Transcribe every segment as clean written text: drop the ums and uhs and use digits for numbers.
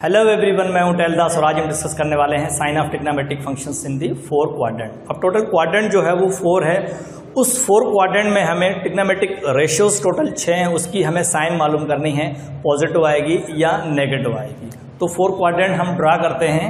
Hello everyone, मैं हूं टेलदास और आज हम डिस्कस करने वाले हैं sine of trigonometric functions in the 4 quadrant. अब टोटल क्वाड्रेंट जो है वो 4 है। उस 4 क्वाड्रेंट में हमें ट्रिग्नोमेट्रिक रेशियोज टोटल 6 हैं, उसकी हमें साइन मालूम करनी है, पॉजिटिव आएगी या नेगेटिव आएगी। तो 4 क्वाड्रेंट हम ड्रा करते हैं।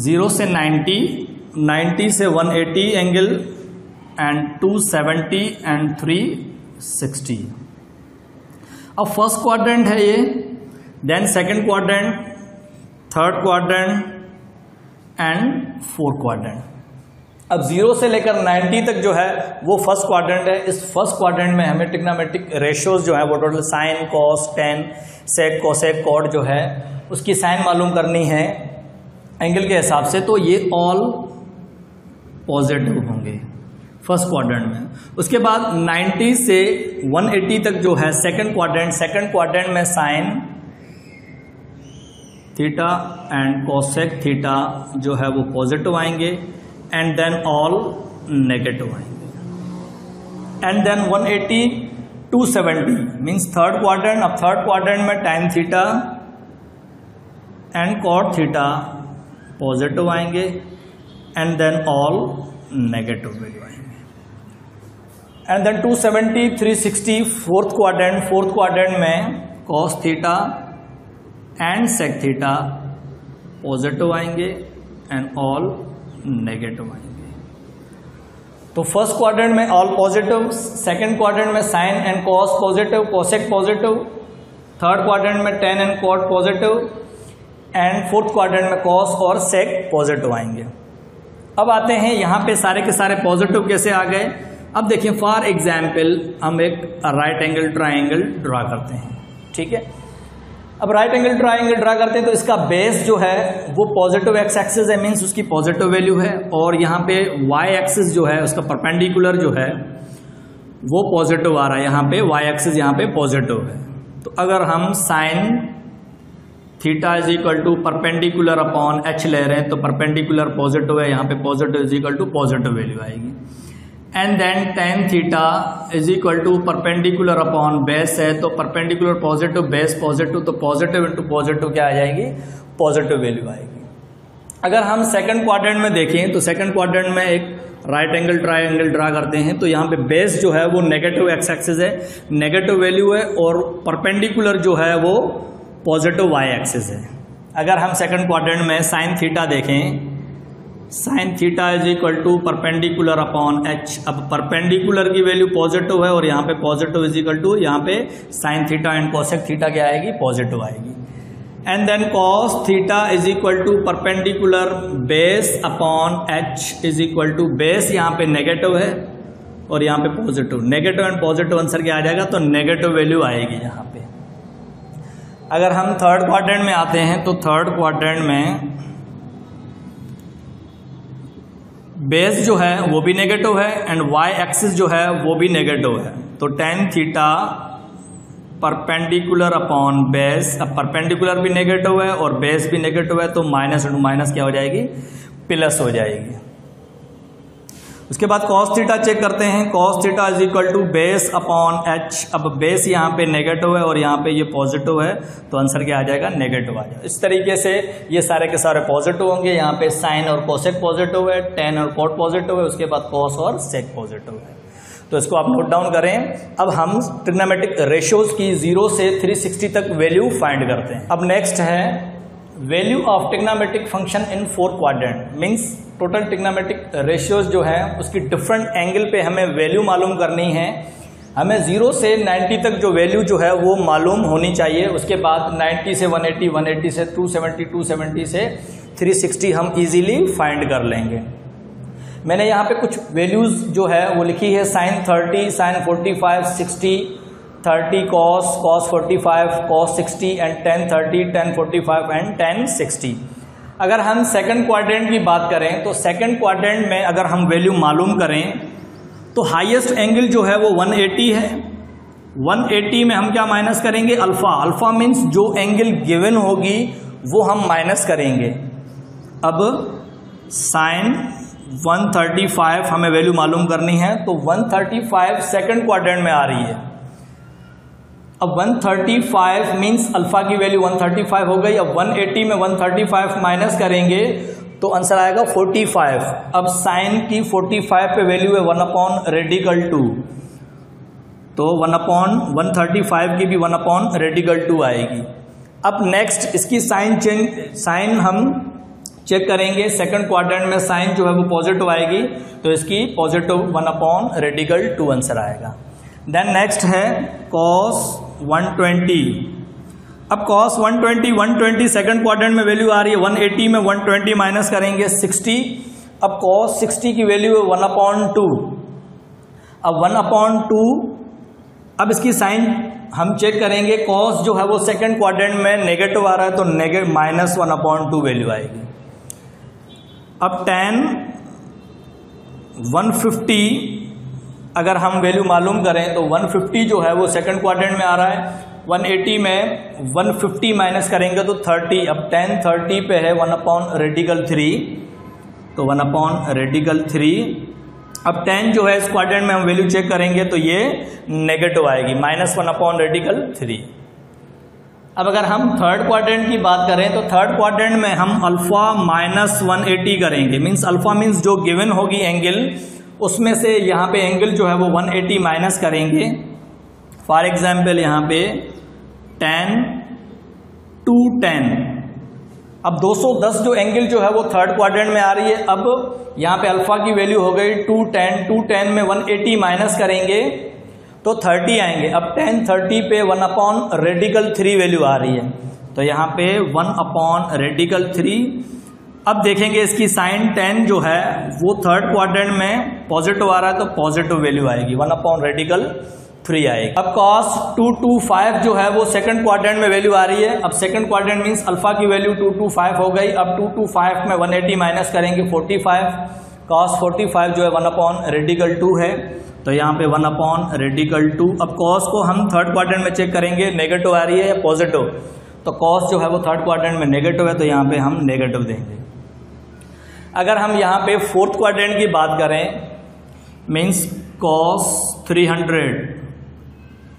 जीरो से 90, 90 से 180 एंगल एंड 270 एंड 360। अब फर्स्ट क्वाड्रेंट है ये, then second quadrant, third quadrant and fourth quadrant. अब 0 से लेकर 90 तक जो है वो फर्स्ट क्वाड्रेंट है। इस फर्स्ट क्वाड्रेंट में हमें ट्रिग्नोमेट्रिक रेशियोज जो है वो टोटल साइन, कॉस, टेन, सेक, कोसेक, कॉट जो है उसकी साइन मालूम करनी है एंगल के हिसाब से। तो ये ऑल पॉजिटिव होंगे फर्स्ट क्वाड्रेंट में। उसके बाद 90 से 180 तक जो है सेकंड क्वाड्रेंट में sine theta and cosec theta जो है वो पॉजिटिव आएंगे एंड देन ऑल नेगेटिव आएंगे। And then 180 270 means third quadrant. अब थर्ड क्वाड्रेंट में tan theta and cot theta positive आएंगे and then all negative value आएंगे। एंड देन 270 360 फोर्थ क्वाड्रेंट में cos theta and sec theta positive आएंगे and all negative आएंगे। तो first quadrant में all positive, second quadrant में sine and cos positive, cosec positive, third quadrant में tan and cot positive and fourth quadrant में cos और sec positive आएंगे। अब आते हैं यहाँ पे सारे के सारे पॉजिटिव कैसे आ गए। अब देखिए फॉर एग्जाम्पल हम एक राइट एंगल ट्राइंगल ड्रा करते हैं, ठीक है। अब राइट एंगल ट्राइंगल ड्रा करते हैं तो इसका बेस जो है वो पॉजिटिव एक्स एक्सिस है, मीन्स उसकी पॉजिटिव वैल्यू है, और यहाँ पे वाई एक्सिस जो है उसका परपेंडिकुलर जो है वो पॉजिटिव आ रहा है। यहाँ पे वाई एक्सिस यहाँ पे पॉजिटिव है। तो अगर हम sine theta is equal to perpendicular upon h ले रहे हैं तो परपेंडिकुलर पॉजिटिव है, यहाँ पे positive is equal to positive value आएगी। And then tan theta is equal to perpendicular upon base है तो परपेंडिकुलर पॉजिटिव बेस पॉजिटिव, तो पॉजिटिव इंटू पॉजिटिव क्या आ जाएगी, पॉजिटिव वैल्यू आएगी। अगर हम सेकंड क्वाड्रेंट में देखें तो सेकंड क्वाड्रेंट में एक राइट एंगल ट्राइंगल ड्रा करते हैं तो यहाँ पे बेस जो है वो नेगेटिव एक्स एक्सिस है, नेगेटिव वैल्यू है, और परपेंडिकुलर जो है वो पॉजिटिव वाई एक्सिस है। अगर हम सेकंड क्वाड्रेंट में साइन थीटा देखें, sine theta is equal to perpendicular upon H. अब परपेंडिकुलर की वैल्यू पॉजिटिव है और यहाँ पे पॉजिटिव इज इक्वल टू, यहाँ पे sine theta and cosec theta क्या आएगी, पॉजिटिव आएगी। And then cos theta is equal to perpendicular base upon H is equal to base यहाँ पे नेगेटिव है और यहाँ पे positive, negative and positive answer क्या आ जाएगा, तो नेगेटिव वैल्यू आएगी यहाँ पे। अगर हम थर्ड क्वाड्रेंट में आते हैं तो थर्ड क्वाड्रेंट में बेस जो है वो भी नेगेटिव है एंड वाई एक्सिस जो है वो भी नेगेटिव है। तो tan theta perpendicular upon base, अब परपेंडिकुलर भी नेगेटिव है और बेस भी नेगेटिव है तो माइनस इंटू माइनस क्या हो जाएगी, प्लस हो जाएगी। उसके बाद cos थीटा चेक करते हैं, cos theta is equal to base upon H. अब बेस यहाँ पे नेगेटिव है और यहाँ पे ये पॉजिटिव है तो आंसर क्या आ जाएगा, नेगेटिव आ जाएगा। इस तरीके से ये सारे के सारे पॉजिटिव होंगे। यहाँ पे साइन और कोसेक पॉजिटिव है, tan और cot पॉजिटिव है, उसके बाद cos और sec पॉजिटिव है। तो इसको आप नोट डाउन करें। अब हम ट्रिग्नोमेट्रिक रेशियोज की 0 से 360 तक वैल्यू फाइंड करते हैं। अब नेक्स्ट है value of trigonometric function in 4 quadrant, means total trigonometric ratios जो है उसकी डिफरेंट एंगल पे हमें वैल्यू मालूम करनी है। हमें 0 से 90 तक जो वैल्यू जो है वो मालूम होनी चाहिए। उसके बाद 90 से 180, 180 से 270, 270 से 360 हम इजीली फाइंड कर लेंगे। मैंने यहाँ पे कुछ वैल्यूज जो है वो लिखी है, sine 30, sine 45, 60, 30 cos, cos 45, cos 60 and tan 30, tan 45 and tan 60। अगर हम सेकंड क्वाड्रेंट की बात करें तो सेकंड क्वाड्रेंट में अगर हम वैल्यू मालूम करें तो हाईएस्ट एंगल जो है वो 180 है। 180 में हम क्या माइनस करेंगे, अल्फा। अल्फा मीन्स जो एंगल गिवन होगी वो हम माइनस करेंगे। अब साइन 135 हमें वैल्यू मालूम करनी है तो 135 सेकंड क्वाड्रेंट में आ रही है। अब 135 मीन्स अल्फा की वैल्यू 135 हो गई। अब 180 में 135 माइनस करेंगे तो आंसर आएगा 45। अब साइन की 45 पे वैल्यू है 1/रेडिकल 2, तो 1/135 की भी 1/रेडिकल 2 आएगी। अब नेक्स्ट इसकी साइन हम चेक करेंगे। सेकंड क्वाड्रेंट में साइन जो है वो पॉजिटिव आएगी, तो इसकी पॉजिटिव 1/रेडिकल 2 आंसर आएगा। देन नेक्स्ट है cos 120। अब cos 120 सेकंड क्वाड्रेंट में वैल्यू आ रही है 180 में 120 माइनस करेंगे 60। अब cos 60 की वैल्यू है 1/2। अब 1/2, अब इसकी साइन हम चेक करेंगे। cos जो है वो सेकंड क्वाड्रेंट में नेगेटिव आ रहा है, तो -1/2 वैल्यू आएगी। अब tan 150 अगर हम वैल्यू मालूम करें तो 150 जो है वो सेकंड क्वाड्रेंट में आ रहा है, 180 में 150 माइनस करेंगे तो 30। अब tan 30 पे है 1/रेडिकल 3, तो 1/रेडिकल 3। अब tan जो है इस क्वाड्रेंट में हम वैल्यू चेक करेंगे तो ये नेगेटिव आएगी, -1/रेडिकल 3। अब अगर हम थर्ड क्वाड्रेंट की बात करें तो थर्ड क्वाड्रेंट में हम अल्फा -180 करेंगे। मीन्स अल्फा मीन्स जो गिवन होगी एंगल, उसमें से यहाँ पे एंगल जो है वो 180 माइनस करेंगे। फॉर एग्जाम्पल यहाँ पे tan 210। अब 210 जो एंगल जो है वो थर्ड क्वाड्रेंट में आ रही है। अब यहाँ पे अल्फा की वैल्यू हो गई 210 में 180 माइनस करेंगे तो 30 आएंगे। अब tan 30 पे 1/रेडिकल 3 वैल्यू आ रही है, तो यहाँ पे 1/रेडिकल 3। अब देखेंगे इसकी साइन tan जो है वो थर्ड क्वाड्रेंट में पॉजिटिव आ रहा है, तो पॉजिटिव वैल्यू आएगी, 1/रेडिकल 3 आएगी। अब cos 225 जो है वो सेकंड क्वाड्रेंट में वैल्यू आ रही है। अब सेकंड क्वाड्रेंट मीन्स अल्फा की वैल्यू 225 हो गई। अब 225 में 180 माइनस करेंगे 45। cos 45 जो है 1/रेडिकल 2 है, तो यहाँ पे 1/रेडिकल 2। अब cos को हम थर्ड क्वाड्रेंट में चेक करेंगे, नेगेटिव आ रही है या पॉजिटिव, तो cos जो है वो थर्ड क्वाड्रेंट में नेगेटिव है, तो यहाँ पे हम नेगेटिव देंगे। अगर हम यहाँ पे फोर्थ क्वाड्रेंट की बात करें मीन्स cos 300।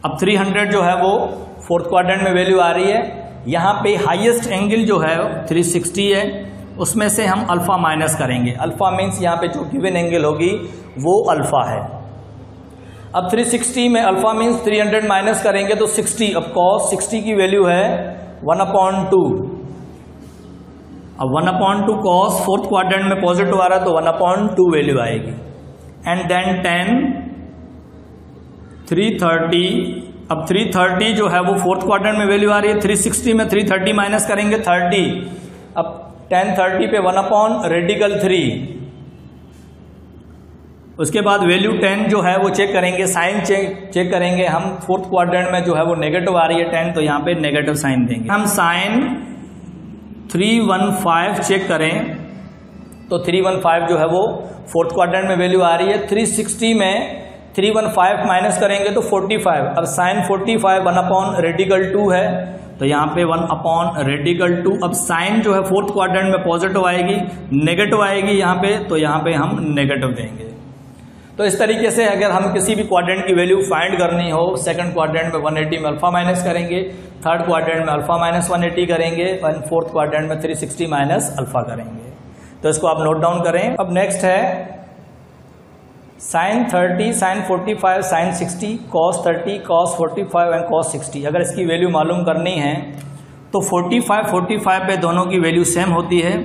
अब 300 जो है वो फोर्थ क्वाड्रेंट में वैल्यू आ रही है। यहाँ पे हाईएस्ट एंगल जो है 360 है, उसमें से हम अल्फा माइनस करेंगे। अल्फा मीन्स यहाँ पे जो गिवन एंगल होगी वो अल्फा है। अब 360 में अल्फा मीन्स 300 माइनस करेंगे तो 60। अब cos 60 की वैल्यू है 1/2। अब 1/2 cos फोर्थ क्वाड्रेंट में पॉजिटिव आ रहा है, तो 1/2 वैल्यू आएगी। And then tan 330। अब 330 जो है वो फोर्थ क्वाड्रेंट में वैल्यू आ रही है, 360 में 330 माइनस करेंगे 30। अब tan 30 पे 1/रेडिकल 3। उसके बाद वैल्यू 10 जो है वो चेक करेंगे, साइन चेक करेंगे हम। फोर्थ क्वाड्रेंट में जो है वो नेगेटिव आ रही है 10, तो यहाँ पे नेगेटिव साइन देंगे। हम साइन 315 चेक करें तो 315 जो है वो फोर्थ क्वाड्रेंट में वैल्यू आ रही है। 360 में 315 माइनस करेंगे तो 45। अब साइन 45 1/रेडिकल 2 है, तो यहाँ पे 1/रेडिकल 2। अब साइन जो है फोर्थ क्वाड्रेंट में पॉजिटिव आएगी, नेगेटिव आएगी यहाँ पे, तो यहाँ पे हम नेगेटिव देंगे। तो इस तरीके से अगर हम किसी भी क्वाड्रेंट की वैल्यू फाइंड करनी हो, सेकंड क्वाड्रेंट में 180 में अल्फा माइनस करेंगे, थर्ड क्वाड्रेंट में अल्फा -180 करेंगे, और फोर्थ क्वाड्रेंट में 360 माइनस अल्फा करेंगे। तो इसको आप नोट डाउन करें। अब नेक्स्ट है sine 30, sine 45, sine 60, cos 30, cos 45 and cos 60। अगर इसकी वैल्यू मालूम करनी है तो 45 पे दोनों की वैल्यू सेम होती है,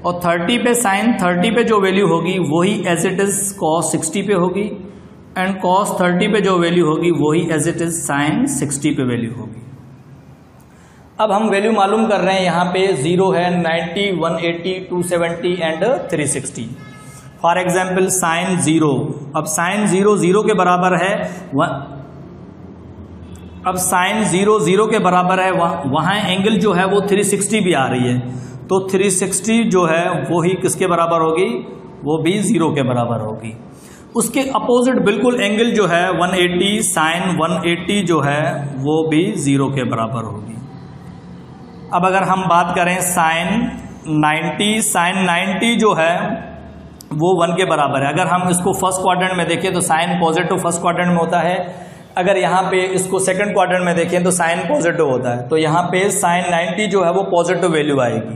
और 30 पे साइन 30 पे जो वैल्यू होगी वही एज इट इज cos 60 पे होगी, एंड cos 30 पे जो वैल्यू होगी वही एज इट इज साइन 60 पे वैल्यू होगी। अब हम वैल्यू मालूम कर रहे हैं, यहाँ पे 0 है, 90, 180, 270 एंड 360। For example sign 0। अब साइन 0 के बराबर है, अब साइन 0 के बराबर है, वहां एंगल जो है वो 360 भी आ रही है, तो 360 जो है वो ही किसके बराबर होगी, वो भी 0 के बराबर होगी। उसके अपोजिट बिल्कुल एंगल जो है 180, साइन 180 जो है वो भी 0 के बराबर होगी। अब अगर हम बात करें साइन 90, साइन 90 जो है वो 1 के बराबर है। अगर हम इसको फर्स्ट क्वाड्रेंट में देखें तो साइन पॉजिटिव फर्स्ट क्वाड्रेंट में होता है, अगर यहाँ पे इसको सेकंड क्वाड्रेंट में देखें तो साइन पॉजिटिव होता है, तो यहाँ पे साइन 90 जो है वो पॉजिटिव वैल्यू आएगी,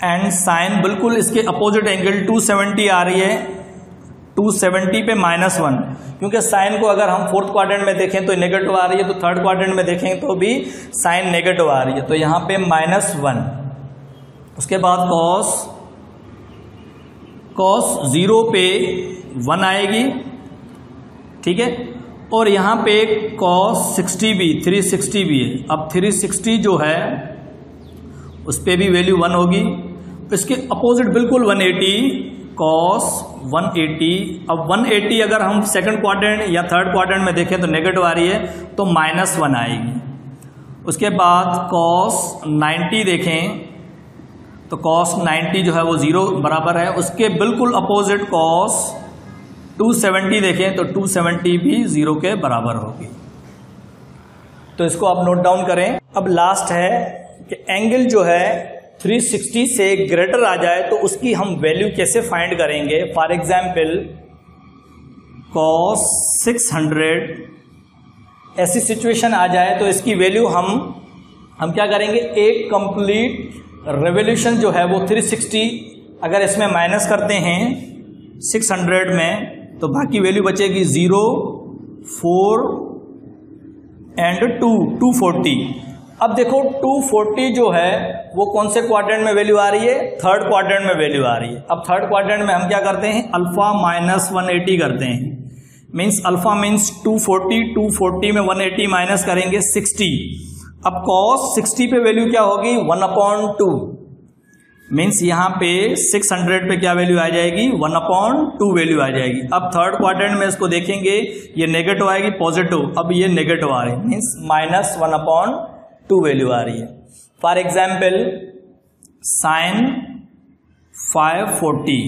एंड साइन बिल्कुल इसके अपोजिट एंगल 270 आ रही है, 270 पे -1, क्योंकि साइन को अगर हम फोर्थ क्वाड्रेंट में देखें तो नेगेटिव आ रही है, तो थर्ड क्वाड्रेंट में देखें तो भी साइन नेगेटिव आ रही है, तो यहाँ पे -1। उसके बाद कॉस 0 पे 1 आएगी, ठीक है, और यहाँ पे cos 60 भी 360 भी है। अब 360 जो है उस पे भी वैल्यू 1 होगी, इसके अपोजिट बिल्कुल 180 cos 180। अब 180 अगर हम सेकंड क्वाड्रेंट या थर्ड क्वाड्रेंट में देखें तो नेगेटिव आ रही है, तो -1 आएगी। उसके बाद cos 90 देखें तो cos 90 जो है वो 0 बराबर है, उसके बिल्कुल अपोजिट cos 270 देखें तो 270 भी 0 के बराबर होगी। तो इसको आप नोट डाउन करें। अब लास्ट है कि एंगल जो है 360 से ग्रेटर आ जाए तो उसकी हम वैल्यू कैसे फाइंड करेंगे। फॉर एग्जाम्पल cos 600 ऐसी सिचुएशन आ जाए तो इसकी वैल्यू हम क्या करेंगे, एक कंप्लीट रेवोल्यूशन जो है वो 360 अगर इसमें माइनस करते हैं 600 में तो बाकी वैल्यू बचेगी 0, 4 एंड 240। अब देखो 240 जो है वो कौन से क्वाड्रेंट में वैल्यू आ रही है, थर्ड क्वाड्रेंट में वैल्यू आ रही है। अब थर्ड क्वाड्रेंट में हम क्या करते हैं, अल्फा -180 करते हैं, मीन्स अल्फा मीन्स 240 में 180 माइनस करेंगे 60। अब cos 60 पे वैल्यू क्या होगी, 1/2, मीन्स यहाँ पे 600 पे क्या वैल्यू आ जाएगी, 1/2 वैल्यू आ जाएगी। अब थर्ड क्वाड्रेंट में इसको देखेंगे, ये नेगेटिव आएगी पॉजिटिव, अब ये नेगेटिव आ रही है, मीन्स -1/2 वैल्यू आ रही है। फॉर एग्जाम्पल साइन 540,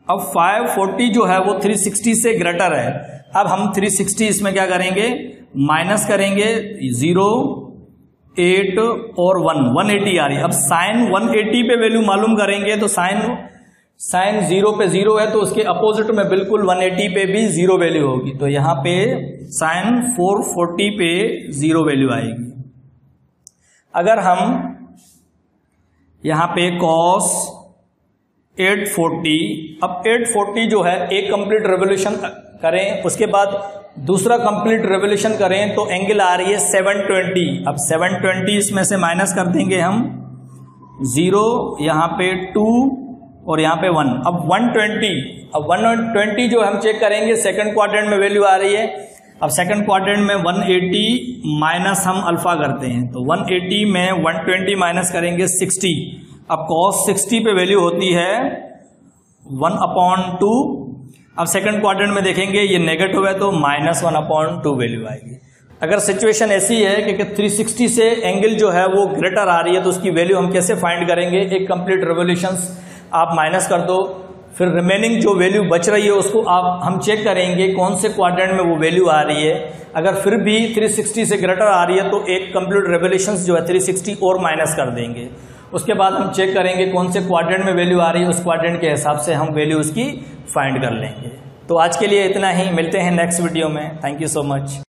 अब 540 जो है वो 360 से ग्रेटर है। अब हम 360 इसमें क्या करेंगे, माइनस करेंगे 0, 8 और 180 आ रही है। अब साइन 180 पे वैल्यू मालूम करेंगे तो साइन 0 पे 0 है, तो उसके अपोजिट में बिल्कुल 180 पे भी 0 वैल्यू होगी, तो यहाँ पे साइन 440 पे 0 वैल्यू आएगी। अगर हम यहाँ पे cos 840, अब 840 जो है एक कंप्लीट रेवोल्यूशन करें, उसके बाद दूसरा कंप्लीट रेवोल्यूशन करें तो एंगल आ रही है 720। अब 720 इसमें से माइनस कर देंगे हम 0, यहाँ पे 2 और यहाँ पे 1। अब 120, अब 120 जो हम चेक करेंगे सेकंड क्वाड्रेंट में वैल्यू आ रही है। अब सेकंड क्वाड्रेंट में 180 माइनस हम अल्फा करते हैं, तो 180 में 120 माइनस करेंगे 60। अब cos 60 पे वैल्यू होती है 1/2। अब सेकंड क्वाड्रेंट में देखेंगे ये नेगेटिव है तो -1/2 वैल्यू आएगी। अगर सिचुएशन ऐसी है कि 360 से एंगल जो है वो ग्रेटर आ रही है तो उसकी वैल्यू हम कैसे फाइंड करेंगे, एक कंप्लीट रेवोल्यूशंस आप माइनस कर दो, फिर रिमेनिंग जो वैल्यू बच रही है उसको हम चेक करेंगे कौन से क्वाड्रेंट में वो वैल्यू आ रही है। अगर फिर भी 360 से ग्रेटर आ रही है तो एक कंप्लीट रेवोल्यूशंस जो है 360 और माइनस कर देंगे। उसके बाद हम चेक करेंगे कौन से क्वाड्रेंट में वैल्यू आ रही है, उस क्वाड्रेंट के हिसाब से हम वैल्यू उसकी फाइंड कर लेंगे। तो आज के लिए इतना ही, मिलते हैं नेक्स्ट वीडियो में। Thank you so much.